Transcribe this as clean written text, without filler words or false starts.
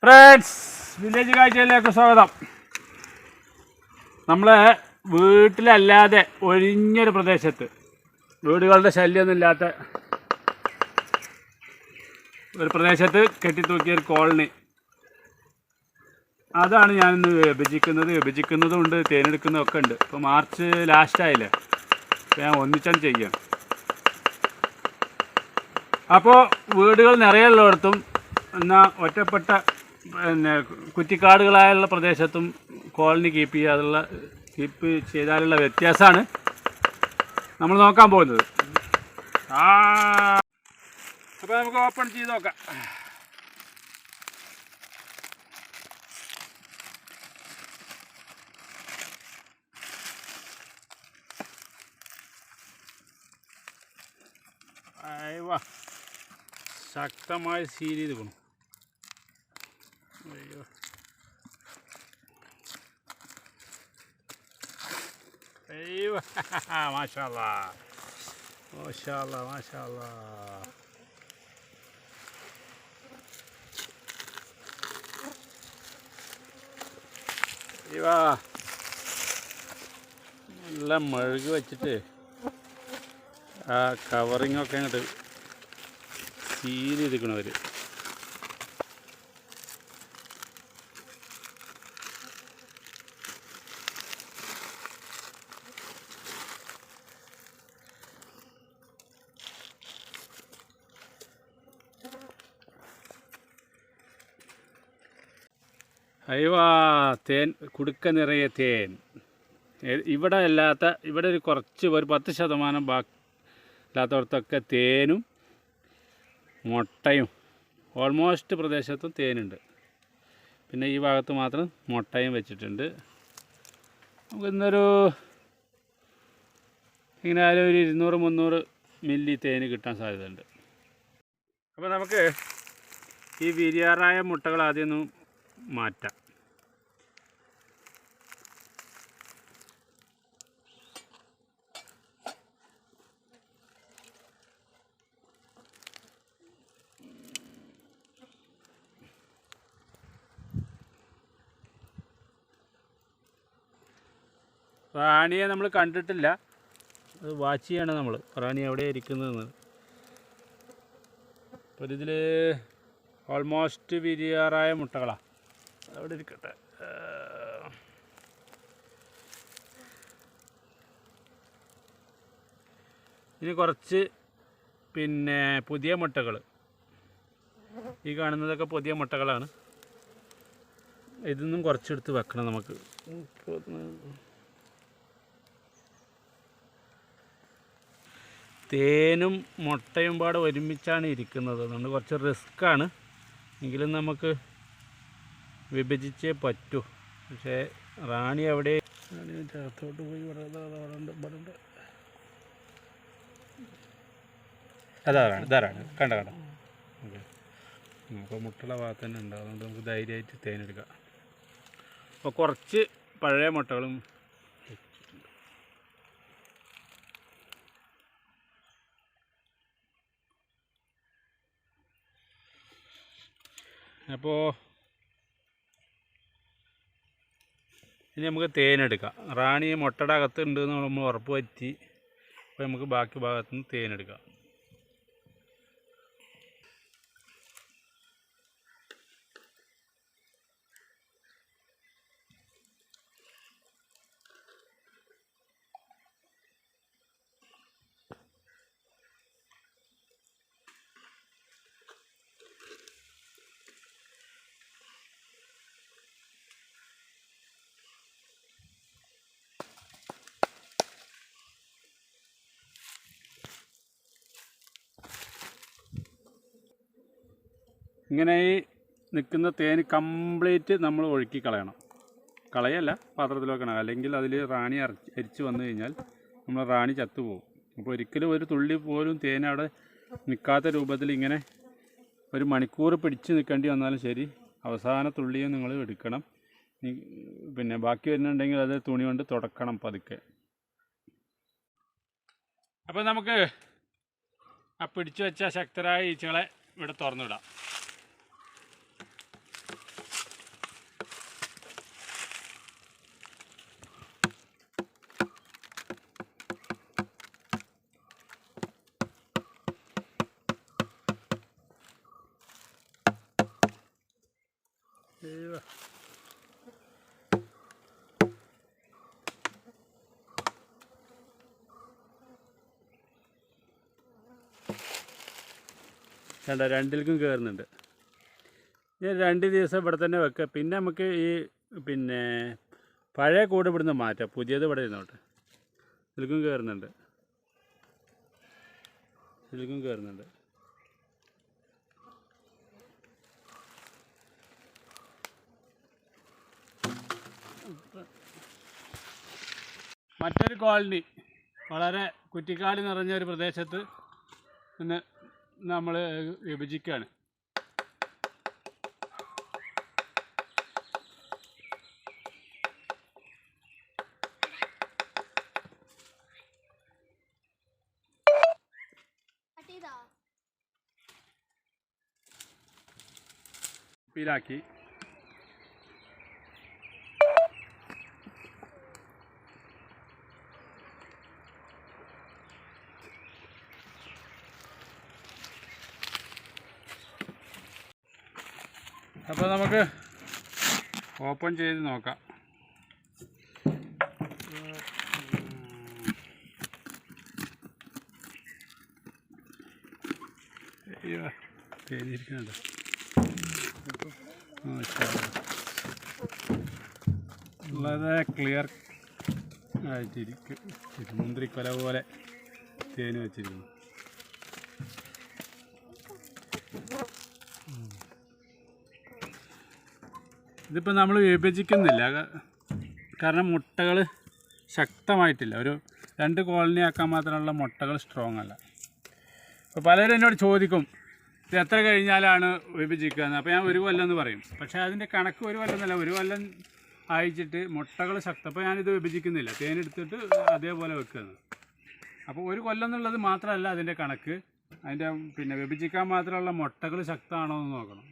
Friends, village കാഴ്ചയിലേക്ക് സ്വാഗതം. നമ്മളെ വീട്ടിലല്ലാതെ ഒഴിഞ്ഞൊരു പ്രദേശത്ത്, വീടുകളുടെ ശല്യമൊന്നുമില്ലാത്ത ഒരു പ്രദേശത്ത് കെട്ടിത്തൂക്കിയൊരു കോളനി, അതാണ് ഞാനിന്ന് വിഭജിക്കുന്നതും ഉണ്ട്, തേനെടുക്കുന്നതൊക്കെ ഉണ്ട്. ഇപ്പോൾ മാർച്ച് ലാസ്റ്റായില്ലേ, ഞാൻ ഒന്നിച്ചാണ് ചെയ്യണം. അപ്പോൾ വീടുകൾ നിറയുള്ളിടത്തും എന്നാൽ ഒറ്റപ്പെട്ട കുറ്റിക്കാടുകളായുള്ള പ്രദേശത്തും കോളനി കീപ്പ് ചെയ്താലുള്ള വ്യത്യാസമാണ് നമ്മൾ നോക്കാൻ പോകുന്നത്. അപ്പോൾ നമുക്ക് ഓപ്പൺ ചെയ്ത് നോക്കാം. അയ്യോ, ശക്തമായി സീൽ ചെയ്ത് പോകണം. അയ്യോ, അയ്യോ, മാഷാല്ലാ മാഷാല്ലാ മാഷാല്ലാ. അയ്യോ, നല്ല മെഴുക് വെച്ചിട്ട് ആ കവറിങ്ങൊക്കെ അങ്ങോട്ട് സീൽ ചെയ്തിരിക്കണവർ. അയ്യോ, തേൻ, കുടുക്ക നിറയെ തേൻ. ഇവിടെ ഒരു കുറച്ച് ഒരു 10% ഇല്ലാത്തവർക്കൊക്കെ തേനും മുട്ടയും ഓൾമോസ്റ്റ് പ്രദേശത്തും തേനുണ്ട്. പിന്നെ ഈ ഭാഗത്ത് മാത്രം മുട്ടയും വെച്ചിട്ടുണ്ട്. നമുക്ക് ഇന്നൊരു ഇങ്ങനെ ആയാലും ഒരു 200-300 മില്ലി തേന് കിട്ടാൻ സാധ്യതയുണ്ട്. അപ്പോൾ നമുക്ക് ഈ വിരിയാറായ മുട്ടകൾ ആദ്യം ഒന്ന് മാറ്റാം. റാണിയെ നമ്മൾ കണ്ടിട്ടില്ല, അത് വാച്ച് ചെയ്യണം നമ്മൾ, റാണി എവിടെയാണ് ഇരിക്കുന്നതെന്ന്. അപ്പോൾ ഇതിൽ ഓൾമോസ്റ്റ് വിരിയാറായ മുട്ടകളാണ്. അവിടെ ഇരിക്കട്ടെ. ഇനി കുറച്ച് പുതിയ മുട്ടകൾ, ഈ കാണുന്നതൊക്കെ പുതിയ മുട്ടകളാണ്. ഇതൊന്നും കുറച്ചെടുത്ത് വെക്കണം നമുക്ക്. തേനും മുട്ടയും പാടെ ഒരുമിച്ചാണ് ഇരിക്കുന്നത്, അതുകൊണ്ട് കുറച്ച് റിസ്ക്കാണ്. എങ്കിലും നമുക്ക് വിഭജിച്ചേ പറ്റൂ. പക്ഷേ റാണി എവിടെ, അകത്തോട്ട് പോയി ഇവിടെ ഇതാരാണ് കണ്ട. ഓക്കെ, അപ്പോൾ മുട്ടയുടെ ഭാഗത്ത് തന്നെ ഉണ്ടാവും, അതുകൊണ്ട് നമുക്ക് ധൈര്യമായിട്ട് തേനെടുക്കാം. അപ്പോൾ കുറച്ച് പഴയ മുട്ടകളും അപ്പോൾ ഇനി നമുക്ക് തേനെടുക്കാം. റാണി മുട്ടയുടെ അകത്ത് ഉണ്ടെന്ന് നമ്മൾ ഉറപ്പ് വരുത്തി. അപ്പോൾ നമുക്ക് ബാക്കി ഭാഗത്തു നിന്ന് തേനെടുക്കാം. ഇങ്ങനെ ഈ നിൽക്കുന്ന തേൻ കംപ്ലീറ്റ് നമ്മൾ ഒഴുക്കി കളയല്ല, പാത്രത്തിൽ വെക്കണം. അല്ലെങ്കിൽ അതിൽ റാണി അരിച്ച് വന്നു കഴിഞ്ഞാൽ നമ്മൾ റാണി ചത്തുപോകും. അപ്പോൾ ഒരിക്കലും ഒരു തുള്ളി പോലും തേൻ അവിടെ നിൽക്കാത്ത രൂപത്തിൽ ഇങ്ങനെ ഒരു മണിക്കൂർ പിടിച്ച് നിൽക്കേണ്ടി വന്നാലും ശരി, അവസാന തുള്ളിയും നിങ്ങൾ എടുക്കണം. ബാക്കി വരുന്നുണ്ടെങ്കിൽ അത് തുണി കൊണ്ട് തുടക്കണം പതുക്കെ. അപ്പോൾ നമുക്ക് ആ പിടിച്ചു വെച്ച ശക്തരായ ഈച്ചകളെ ഇവിടെ തുറന്നിടാം. കണ്ട രണ്ടിൽക്കും കയറുന്നുണ്ട്. ഞാൻ 2 ദിവസം ഇവിടെ തന്നെ വെക്കുക. പിന്നെ നമുക്ക് ഈ പിന്നെ പഴയ കൂട് ഇവിടുന്ന് മാറ്റാം, പുതിയത് ഇവിടെ ഇരുന്നോട്ടെ. ഇതിൽക്കും കയറുന്നുണ്ട്, ഇതിൽക്കും കയറുന്നുണ്ട്. മറ്റൊരു കോളനി വളരെ കുറ്റിക്കാട് നിറഞ്ഞ ഒരു പ്രദേശത്ത് നിന്ന് നമ്മൾ വിഭജിക്കുകയാണ്. ാക്കി അപ്പോൾ നമുക്ക് ഓപ്പൺ ചെയ്ത് നോക്കാം. തേനിരിക്കുന്നുണ്ട്. വളരെ ക്ലിയർ ആയിട്ടിരിക്കും. മുന്തിരിക്കൊല പോലെ തേന് വെച്ചിരിക്കുന്നു. ഇതിപ്പോൾ നമ്മൾ വിഭജിക്കുന്നില്ല, കാരണം മുട്ടകൾ ശക്തമായിട്ടില്ല. ഒരു 2 കോളനി ആക്കാൻ മാത്രമുള്ള മുട്ടകൾ സ്ട്രോങ് അല്ല. അപ്പോൾ പലരും എന്നോട് ചോദിക്കും ഇത് എത്ര കഴിഞ്ഞാലാണ് വിഭജിക്കുക എന്ന്. അപ്പോൾ ഞാൻ 1 കൊല്ലം എന്ന് പറയും. പക്ഷേ അതിൻ്റെ കണക്ക് 1 കൊല്ലം എന്നല്ല, 1 കൊല്ലം അയച്ചിട്ട് മുട്ടകൾ ശക്തം. അപ്പോൾ ഞാനിത് വിഭജിക്കുന്നില്ല, തേനെടുത്തിട്ട് അതേപോലെ വെക്കുന്നത്. അപ്പോൾ 1 കൊല്ലം എന്നുള്ളത് മാത്രമല്ല അതിൻ്റെ കണക്ക്, അതിൻ്റെ പിന്നെ വിഭജിക്കാൻ മാത്രമുള്ള മുട്ടകൾ ശക്തമാണോ എന്ന് നോക്കണം.